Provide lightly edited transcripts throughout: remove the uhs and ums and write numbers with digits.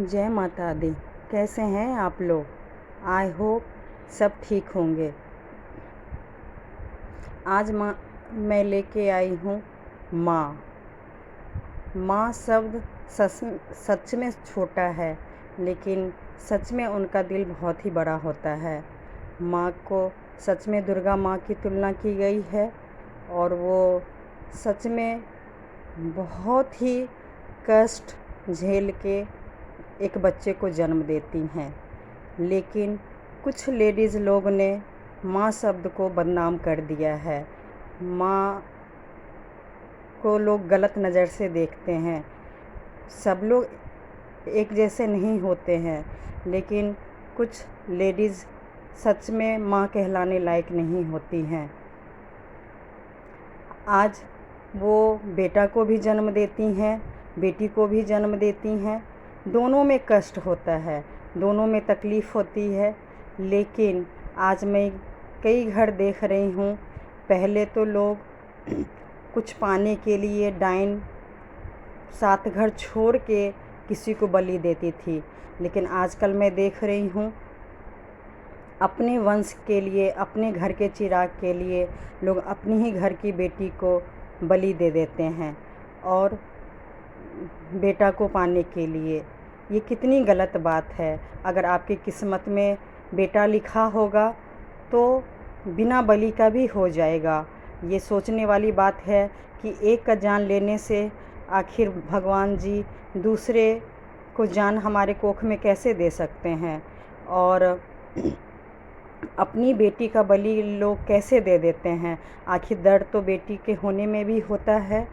जय माता दी। कैसे हैं आप लोग? आई होप सब ठीक होंगे। आज मैं लेके आई हूँ माँ। माँ शब्द सच में छोटा है, लेकिन सच में उनका दिल बहुत ही बड़ा होता है। माँ को सच में दुर्गा माँ की तुलना की गई है और वो सच में बहुत ही कष्ट झेल के एक बच्चे को जन्म देती हैं। लेकिन कुछ लेडीज़ लोग ने माँ शब्द को बदनाम कर दिया है। माँ को लोग गलत नज़र से देखते हैं। सब लोग एक जैसे नहीं होते हैं, लेकिन कुछ लेडीज़ सच में माँ कहलाने लायक नहीं होती हैं। आज वो बेटा को भी जन्म देती हैं, बेटी को भी जन्म देती हैं। दोनों में कष्ट होता है, दोनों में तकलीफ़ होती है। लेकिन आज मैं कई घर देख रही हूँ। पहले तो लोग कुछ पाने के लिए डाइन 7 घर छोड़ के किसी को बलि देती थी, लेकिन आजकल मैं देख रही हूँ अपने वंश के लिए, अपने घर के चिराग के लिए लोग अपनी ही घर की बेटी को बलि दे देते हैं और बेटा को पाने के लिए। ये कितनी गलत बात है। अगर आपकी किस्मत में बेटा लिखा होगा तो बिना बलि का भी हो जाएगा। ये सोचने वाली बात है कि एक का जान लेने से आखिर भगवान जी दूसरे को जान हमारे कोख में कैसे दे सकते हैं, और अपनी बेटी का बलि लोग कैसे दे देते हैं। आखिर दर्द तो बेटी के होने में भी होता है।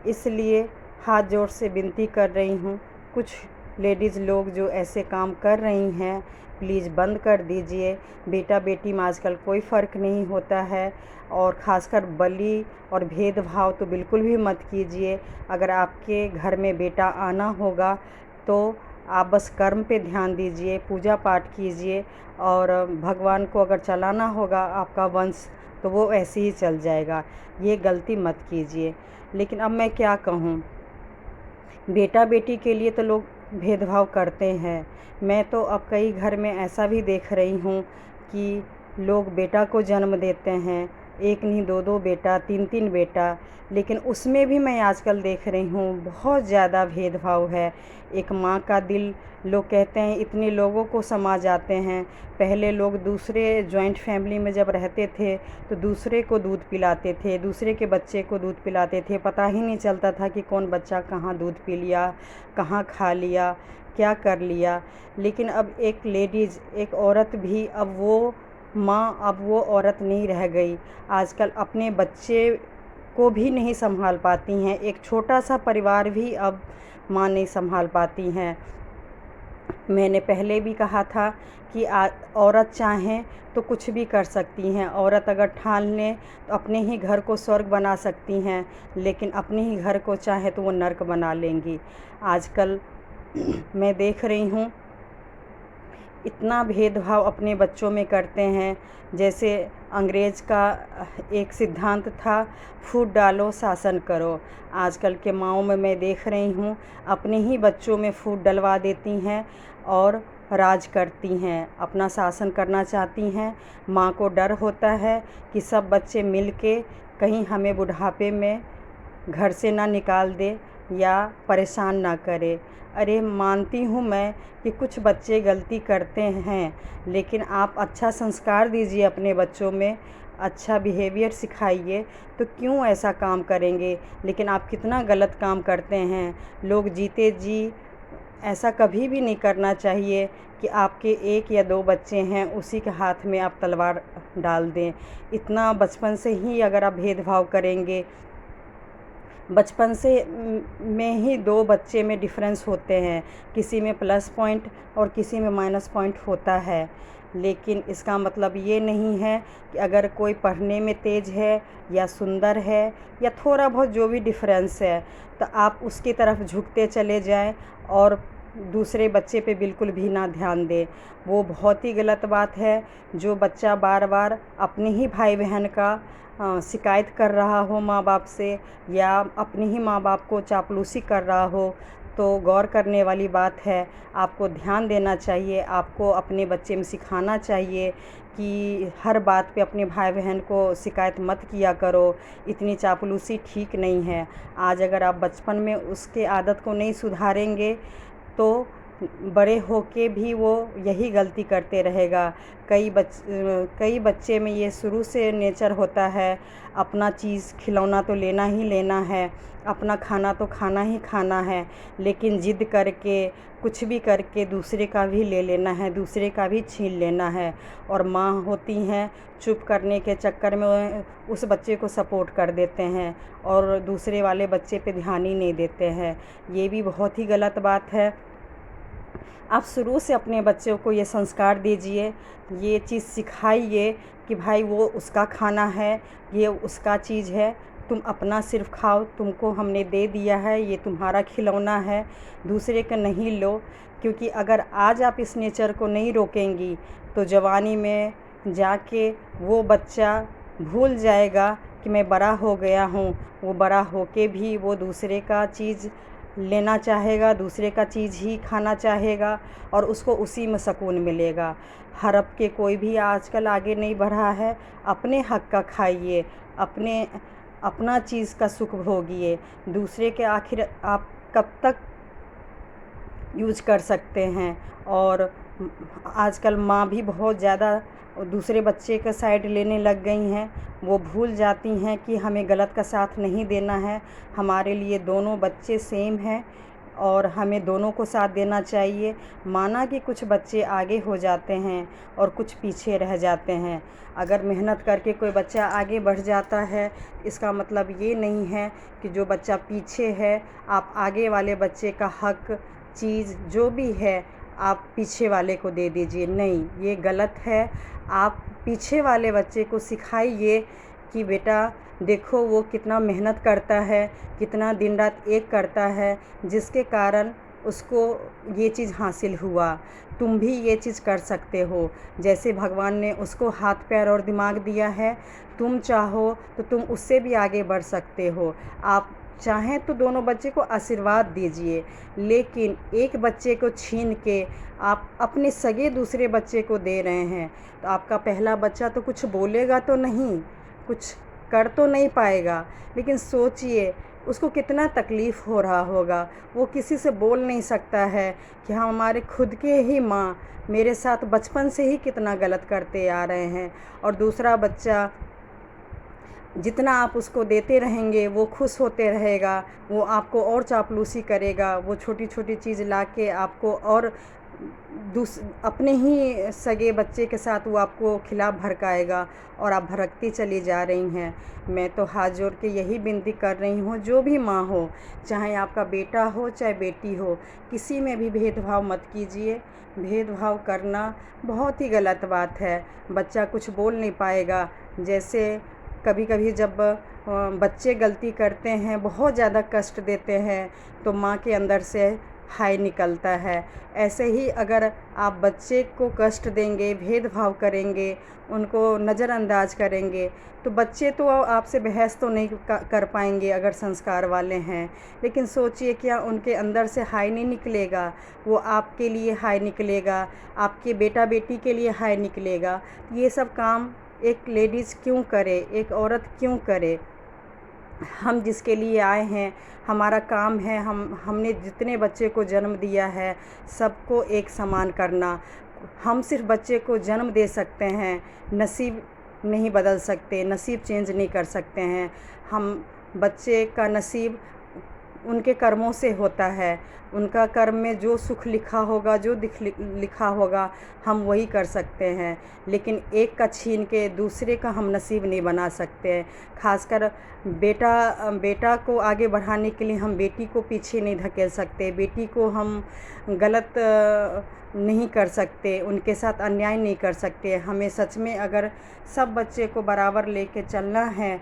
इसलिए हाथ जोड़ से विनती कर रही हूँ, कुछ लेडीज़ लोग जो ऐसे काम कर रही हैं, प्लीज़ बंद कर दीजिए। बेटा बेटी में आजकल कोई फ़र्क नहीं होता है, और ख़ासकर बलि और भेदभाव तो बिल्कुल भी मत कीजिए। अगर आपके घर में बेटा आना होगा तो आप बस कर्म पे ध्यान दीजिए, पूजा पाठ कीजिए, और भगवान को अगर चलाना होगा आपका वंश तो वो ऐसे ही चल जाएगा। ये गलती मत कीजिए। लेकिन अब मैं क्या कहूँ, बेटा बेटी के लिए तो लोग भेदभाव करते हैं। मैं तो अब कई घर में ऐसा भी देख रही हूँ कि लोग बेटा को जन्म देते हैं, एक नहीं 2-2 बेटा, 3-3 बेटा। लेकिन उसमें भी मैं आजकल देख रही हूँ बहुत ज़्यादा भेदभाव है। एक माँ का दिल, लोग कहते हैं इतने लोगों को समा जाते हैं। पहले लोग दूसरे जॉइंट फैमिली में जब रहते थे तो दूसरे को दूध पिलाते थे, दूसरे के बच्चे को दूध पिलाते थे। पता ही नहीं चलता था कि कौन बच्चा कहाँ दूध पी लिया, कहाँ खा लिया, क्या कर लिया। लेकिन अब एक लेडीज़, एक औरत भी अब वो माँ, अब वो औरत नहीं रह गई। आजकल अपने बच्चे को भी नहीं संभाल पाती हैं। एक छोटा सा परिवार भी अब माँ नहीं संभाल पाती हैं। मैंने पहले भी कहा था कि औरत चाहें तो कुछ भी कर सकती हैं। औरत अगर ठान लें तो अपने ही घर को स्वर्ग बना सकती हैं, लेकिन अपने ही घर को चाहे तो वो नर्क बना लेंगी। आजकल मैं देख रही हूँ इतना भेदभाव अपने बच्चों में करते हैं। जैसे अंग्रेज़ का एक सिद्धांत था, फूट डालो शासन करो। आजकल के माँओं में मैं देख रही हूँ अपने ही बच्चों में फूट डलवा देती हैं और राज करती हैं, अपना शासन करना चाहती हैं। माँ को डर होता है कि सब बच्चे मिल के कहीं हमें बुढ़ापे में घर से ना निकाल दे या परेशान ना करे। अरे मानती हूँ मैं कि कुछ बच्चे गलती करते हैं, लेकिन आप अच्छा संस्कार दीजिए अपने बच्चों में, अच्छा बिहेवियर सिखाइए, तो क्यों ऐसा काम करेंगे। लेकिन आप कितना गलत काम करते हैं। लोग जीते जी ऐसा कभी भी नहीं करना चाहिए कि आपके 1 या 2 बच्चे हैं उसी के हाथ में आप तलवार डाल दें। इतना बचपन से ही अगर आप भेदभाव करेंगे, बचपन से में ही 2 बच्चे में डिफ़रेंस होते हैं, किसी में प्लस पॉइंट और किसी में माइनस पॉइंट होता है। लेकिन इसका मतलब ये नहीं है कि अगर कोई पढ़ने में तेज़ है या सुंदर है या थोड़ा बहुत जो भी डिफ़रेंस है, तो आप उसकी तरफ झुकते चले जाएं और दूसरे बच्चे पे बिल्कुल भी ना ध्यान दें। वो बहुत ही गलत बात है। जो बच्चा बार बार अपने ही भाई बहन का शिकायत कर रहा हो माँ बाप से, या अपने ही माँ बाप को चापलूसी कर रहा हो, तो गौर करने वाली बात है। आपको ध्यान देना चाहिए, आपको अपने बच्चे में सिखाना चाहिए कि हर बात पे अपने भाई बहन को शिकायत मत किया करो, इतनी चापलूसी ठीक नहीं है। आज अगर आप बचपन में उसके आदत को नहीं सुधारेंगे तो बड़े होके भी वो यही गलती करते रहेगा। कई बच्चे में ये शुरू से नेचर होता है, अपना चीज़ खिलौना तो लेना ही लेना है, अपना खाना तो खाना ही खाना है, लेकिन ज़िद करके कुछ भी करके दूसरे का भी ले लेना है, दूसरे का भी छीन लेना है। और माँ होती हैं, चुप करने के चक्कर में उस बच्चे को सपोर्ट कर देते हैं और दूसरे वाले बच्चे पे ध्यान ही नहीं देते हैं। ये भी बहुत ही गलत बात है। आप शुरू से अपने बच्चों को ये संस्कार दीजिए, ये चीज़ सिखाइए कि भाई वो उसका खाना है, ये उसका चीज़ है, तुम अपना सिर्फ खाओ, तुमको हमने दे दिया है, ये तुम्हारा खिलौना है, दूसरे का नहीं लो। क्योंकि अगर आज आप इस नेचर को नहीं रोकेंगी तो जवानी में जाके वो बच्चा भूल जाएगा कि मैं बड़ा हो गया हूँ। वो बड़ा होके भी वो दूसरे का चीज़ लेना चाहेगा, दूसरे का चीज़ ही खाना चाहेगा और उसको उसी में सुकून मिलेगा। हड़प के कोई भी आजकल आगे नहीं बढ़ा है। अपने हक़ का खाइए, अपना चीज़ का सुख भोगिए। दूसरे के आखिर आप कब तक यूज कर सकते हैं। और आजकल माँ भी बहुत ज़्यादा दूसरे बच्चे का साइड लेने लग गई हैं। वो भूल जाती हैं कि हमें गलत का साथ नहीं देना है। हमारे लिए दोनों बच्चे सेम हैं और हमें दोनों को साथ देना चाहिए। माना कि कुछ बच्चे आगे हो जाते हैं और कुछ पीछे रह जाते हैं। अगर मेहनत करके कोई बच्चा आगे बढ़ जाता है, इसका मतलब ये नहीं है कि जो बच्चा पीछे है आप आगे वाले बच्चे का हक़, चीज़ जो भी है आप पीछे वाले को दे दीजिए। नहीं, ये गलत है। आप पीछे वाले बच्चे को सिखाइए कि बेटा देखो वो कितना मेहनत करता है, कितना दिन रात एक करता है, जिसके कारण उसको ये चीज़ हासिल हुआ। तुम भी ये चीज़ कर सकते हो। जैसे भगवान ने उसको हाथ पैर और दिमाग दिया है, तुम चाहो तो तुम उससे भी आगे बढ़ सकते हो। आप चाहें तो दोनों बच्चे को आशीर्वाद दीजिए, लेकिन एक बच्चे को छीन के आप अपने सगे दूसरे बच्चे को दे रहे हैं तो आपका पहला बच्चा तो कुछ बोलेगा तो नहीं, कुछ कर तो नहीं पाएगा, लेकिन सोचिए उसको कितना तकलीफ़ हो रहा होगा। वो किसी से बोल नहीं सकता है कि हाँ हमारे खुद के ही माँ मेरे साथ बचपन से ही कितना गलत करते आ रहे हैं। और दूसरा बच्चा जितना आप उसको देते रहेंगे वो खुश होते रहेगा, वो आपको और चापलूसी करेगा, वो छोटी छोटी चीज़ ला के आपको और अपने ही सगे बच्चे के साथ वो आपको खिलाफ भड़काएगा और आप भड़कती चली जा रही हैं। मैं तो हाथ जोड़ के यही विनती कर रही हूँ, जो भी माँ हो, चाहे आपका बेटा हो चाहे बेटी हो, किसी में भी भेदभाव मत कीजिए। भेदभाव करना बहुत ही गलत बात है। बच्चा कुछ बोल नहीं पाएगा। जैसे कभी कभी जब बच्चे गलती करते हैं, बहुत ज़्यादा कष्ट देते हैं, तो माँ के अंदर से हाय निकलता है। ऐसे ही अगर आप बच्चे को कष्ट देंगे, भेदभाव करेंगे, उनको नज़रअंदाज करेंगे, तो बच्चे तो आपसे बहस तो नहीं कर पाएंगे अगर संस्कार वाले हैं। लेकिन सोचिए क्या उनके अंदर से हाय नहीं निकलेगा? वो आपके लिए हाय निकलेगा, आपके बेटा बेटी के लिए हाय निकलेगा। ये सब काम एक लेडीज़ क्यों करे, एक औरत क्यों करे? हम जिसके लिए आए हैं, हमारा काम है, हमने जितने बच्चे को जन्म दिया है सबको एक समान करना। हम सिर्फ बच्चे को जन्म दे सकते हैं, नसीब नहीं बदल सकते, नसीब चेंज नहीं कर सकते हैं। हम बच्चे का नसीब उनके कर्मों से होता है। उनका कर्म में जो सुख लिखा होगा, जो लिखा होगा, हम वही कर सकते हैं। लेकिन एक का छीन के दूसरे का हम नसीब नहीं बना सकते। खासकर बेटा को आगे बढ़ाने के लिए हम बेटी को पीछे नहीं धकेल सकते, बेटी को हम गलत नहीं कर सकते, उनके साथ अन्याय नहीं कर सकते। हमें सच में अगर सब बच्चे को बराबर लेके चलना है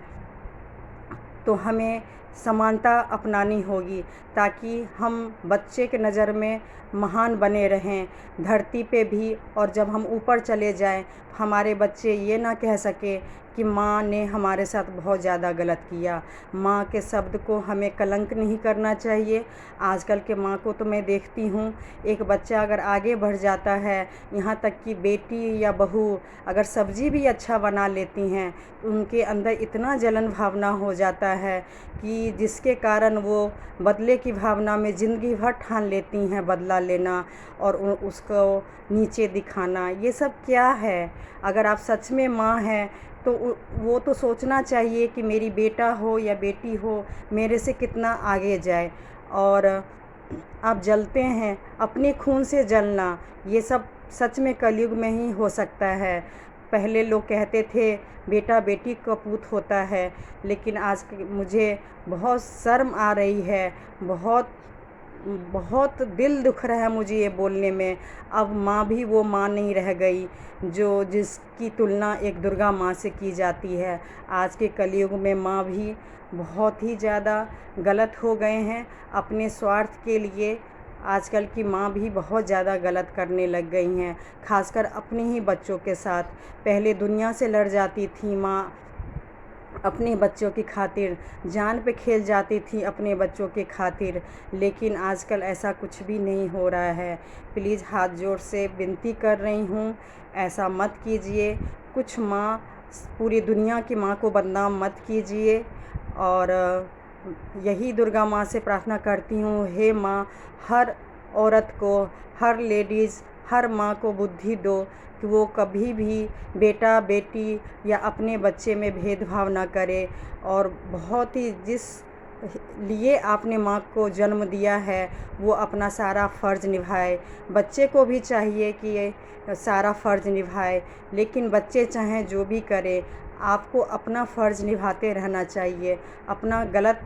तो हमें समानता अपनानी होगी, ताकि हम बच्चे के नज़र में महान बने रहें धरती पे भी। और जब हम ऊपर चले जाएं, हमारे बच्चे ये ना कह सके कि माँ ने हमारे साथ बहुत ज़्यादा गलत किया। माँ के शब्द को हमें कलंक नहीं करना चाहिए। आजकल के माँ को तो मैं देखती हूँ, एक बच्चा अगर आगे बढ़ जाता है, यहाँ तक कि बेटी या बहू अगर सब्ज़ी भी अच्छा बना लेती हैं, तो उनके अंदर इतना जलन भावना हो जाता है कि जिसके कारण वो बदले की भावना में ज़िंदगी भर ठान लेती हैं बदला लेना और उसको नीचे दिखाना। ये सब क्या है? अगर आप सच में माँ हैं तो वो तो सोचना चाहिए कि मेरी बेटा हो या बेटी हो मेरे से कितना आगे जाए। और आप जलते हैं, अपने खून से जलना, ये सब सच में कलयुग में ही हो सकता है। पहले लोग कहते थे बेटा बेटी का पूत होता है, लेकिन आज मुझे बहुत शर्म आ रही है, बहुत बहुत दिल दुख रहा है मुझे ये बोलने में। अब माँ भी वो माँ नहीं रह गई जो जिसकी तुलना एक दुर्गा माँ से की जाती है। आज के कलयुग में माँ भी बहुत ही ज़्यादा गलत हो गए हैं अपने स्वार्थ के लिए। आजकल की माँ भी बहुत ज़्यादा गलत करने लग गई हैं, खासकर अपने ही बच्चों के साथ। पहले दुनिया से लड़ जाती थी माँ अपने बच्चों की खातिर, जान पे खेल जाती थी अपने बच्चों के खातिर, लेकिन आजकल ऐसा कुछ भी नहीं हो रहा है। प्लीज़ हाथ जोड़ से विनती कर रही हूँ, ऐसा मत कीजिए। कुछ माँ, पूरी दुनिया की माँ को बदनाम मत कीजिए। और यही दुर्गा माँ से प्रार्थना करती हूँ, हे माँ, हर औरत को, हर लेडीज़, हर माँ को बुद्धि दो कि वो कभी भी बेटा बेटी या अपने बच्चे में भेदभाव ना करे। और बहुत ही जिस लिए आपने माँ को जन्म दिया है वो अपना सारा फ़र्ज़ निभाए। बच्चे को भी चाहिए कि ये सारा फ़र्ज़ निभाए, लेकिन बच्चे चाहें जो भी करे, आपको अपना फ़र्ज़ निभाते रहना चाहिए। अपना गलत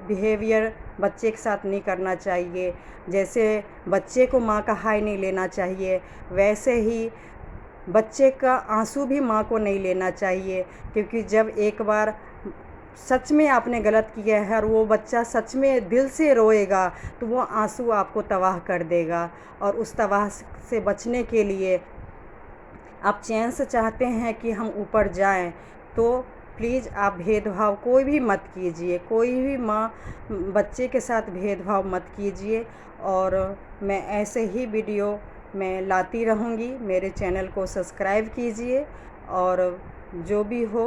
बिहेवियर बच्चे के साथ नहीं करना चाहिए। जैसे बच्चे को माँ का हाय नहीं लेना चाहिए, वैसे ही बच्चे का आंसू भी माँ को नहीं लेना चाहिए। क्योंकि जब एक बार सच में आपने गलत किया है और वो बच्चा सच में दिल से रोएगा, तो वो आंसू आपको तबाह कर देगा। और उस तबाह से बचने के लिए आप चैन से चाहते हैं कि हम ऊपर जाएं, तो प्लीज़ आप भेदभाव कोई भी मत कीजिए, कोई भी माँ बच्चे के साथ भेदभाव मत कीजिए। और मैं ऐसे ही वीडियो मैं लाती रहूँगी। मेरे चैनल को सब्सक्राइब कीजिए और जो भी हो